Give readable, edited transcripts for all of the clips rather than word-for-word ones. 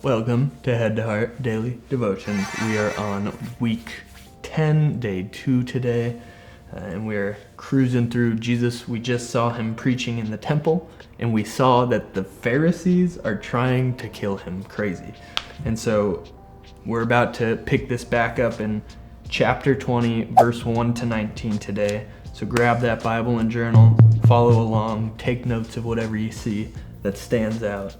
Welcome to Head to Heart Daily Devotions. We are on week 10, day 2 today, and we're cruising through Jesus. We just saw him preaching in the temple, and we saw that the Pharisees are trying to kill him crazy. And so we're about to pick this back up in chapter 20, verse 1 to 19 today. So grab that Bible and journal, follow along, take notes of whatever you see that stands out.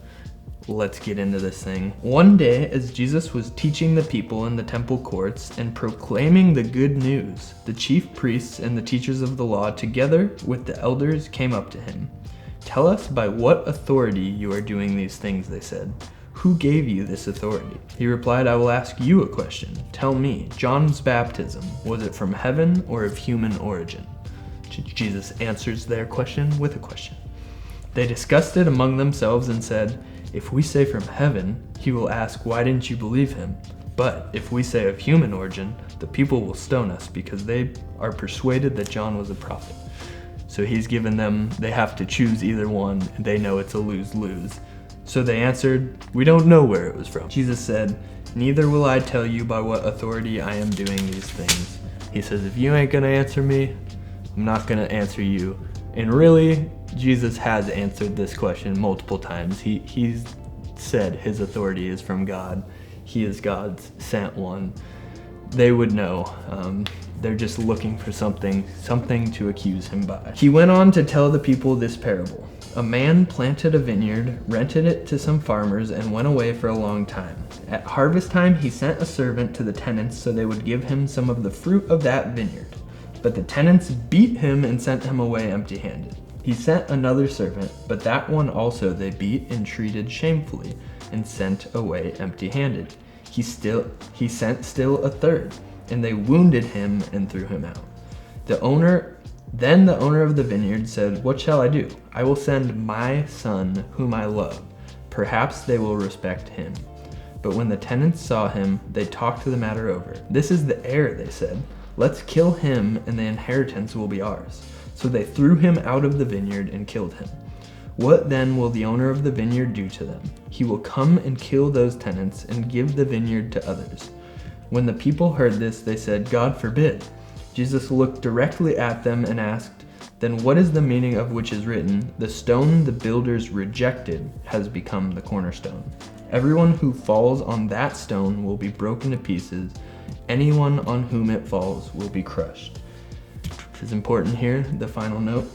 Let's get into this thing. One day, as Jesus was teaching the people in the temple courts and proclaiming the good news, the chief priests and the teachers of the law, together with the elders, came up to him. "Tell us by what authority you are doing these things," they said. "Who gave you this authority?" He replied, "I will ask you a question. Tell me, John's baptism, was it from heaven or of human origin?" Jesus answers their question with a question. They discussed it among themselves and said, "If we say from heaven, he will ask, 'Why didn't you believe him?' But if we say of human origin, the people will stone us because they are persuaded that John was a prophet." So he's given them, they have to choose either one, and they know it's a lose-lose. So they answered, "We don't know where it was from." Jesus said, "Neither will I tell you by what authority I am doing these things." He says, if you ain't gonna answer me, I'm not gonna answer you. And really, Jesus has answered this question multiple times. He's said his authority is from God. He is God's sent one. They would know. They're just looking for something to accuse him by. He went on to tell the people this parable. A man planted a vineyard, rented it to some farmers, and went away for a long time. At harvest time, he sent a servant to the tenants so they would give him some of the fruit of that vineyard. But the tenants beat him and sent him away empty-handed. He sent another servant, but that one also they beat and treated shamefully, and sent away empty-handed. He sent still a third, and they wounded him and threw him out. Then the owner of the vineyard said, "What shall I do? I will send my son whom I love. Perhaps they will respect him." But when the tenants saw him, they talked the matter over. "This is the heir," they said. "Let's kill him, and the inheritance will be ours." So they threw him out of the vineyard and killed him. What then will the owner of the vineyard do to them? He will come and kill those tenants and give the vineyard to others. When the people heard this, they said, "God forbid." Jesus looked directly at them and asked, "Then what is the meaning of which is written, 'The stone the builders rejected has become the cornerstone'? Everyone who falls on that stone will be broken to pieces. Anyone on whom it falls will be crushed." This is important here, the final note.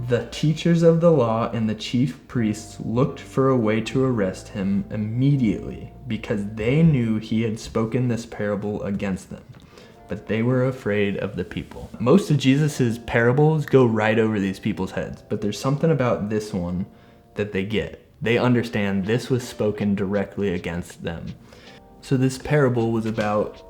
The teachers of the law and the chief priests looked for a way to arrest him immediately because they knew he had spoken this parable against them. But they were afraid of the people. Most of Jesus's parables go right over these people's heads, but there's something about this one that they get. They understand this was spoken directly against them. So this parable was about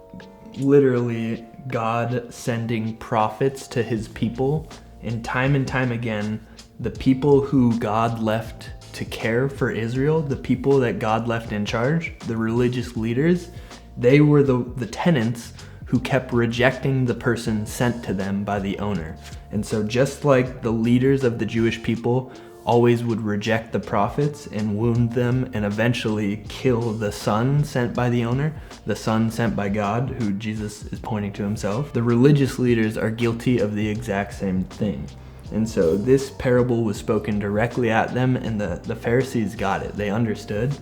literally God sending prophets to his people, and time again, the people who God left to care for Israel, the people that God left in charge, the religious leaders, they were the tenants who kept rejecting the person sent to them by the owner. And so just like the leaders of the Jewish people always would reject the prophets and wound them and eventually kill the son sent by the owner, the son sent by God, who Jesus is pointing to himself, the religious leaders are guilty of the exact same thing. And so this parable was spoken directly at them, and the Pharisees got it. They understood,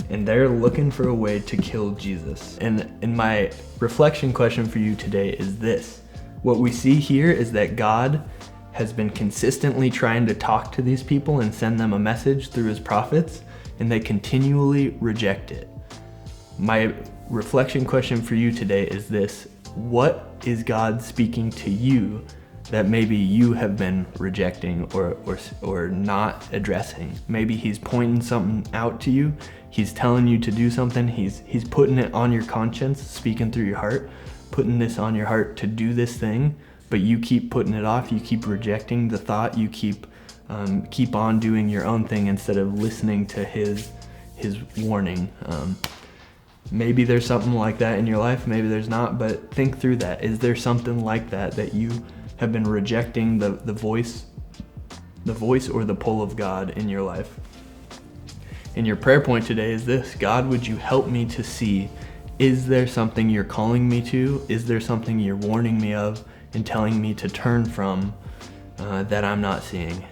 and they're looking for a way to kill Jesus. And my reflection question for you today is this. What we see here is that God has been consistently trying to talk to these people and send them a message through his prophets, and they continually reject it. My reflection question for you today is this. What is God speaking to you that maybe you have been rejecting or not addressing? Maybe he's pointing something out to you. He's telling you to do something. He's putting it on your conscience, speaking through your heart, putting this on your heart to do this thing, but you keep putting it off. You keep rejecting the thought. You keep on doing your own thing instead of listening to his warning. Maybe there's something like that in your life. Maybe there's not, but think through that. Is there something like that you have been rejecting the voice or the pull of God in your life? And your prayer point today is this: God, would you help me to see, is there something you're calling me to? Is there something you're warning me of and telling me to turn from that I'm not seeing?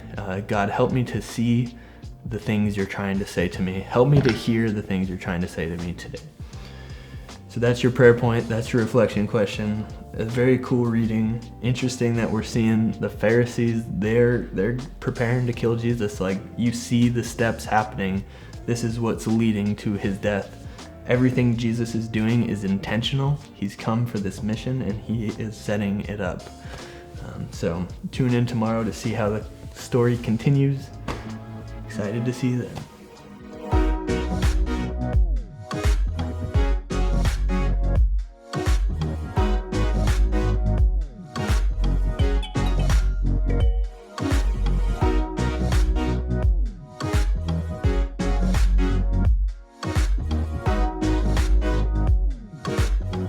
God, help me to see the things you're trying to say to me. Help me to hear the things you're trying to say to me today. So that's your prayer point. That's your reflection question. A very cool reading. Interesting that we're seeing the Pharisees, they're preparing to kill Jesus. Like, you see the steps happening. This is what's leading to his death. Everything Jesus is doing is intentional. He's come for this mission and he is setting it up. So tune in tomorrow to see how the story continues. Excited to see you then.